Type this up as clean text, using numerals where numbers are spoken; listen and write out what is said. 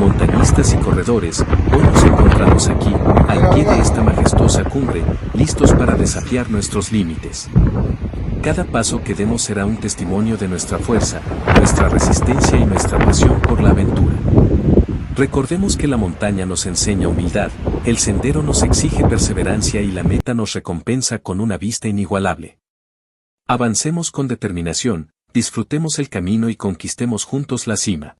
Montañistas y corredores, hoy nos encontramos aquí, al pie de esta majestuosa cumbre, listos para desafiar nuestros límites. Cada paso que demos será un testimonio de nuestra fuerza, nuestra resistencia y nuestra pasión por la aventura. Recordemos que la montaña nos enseña humildad, el sendero nos exige perseverancia y la meta nos recompensa con una vista inigualable. Avancemos con determinación, disfrutemos el camino y conquistemos juntos la cima.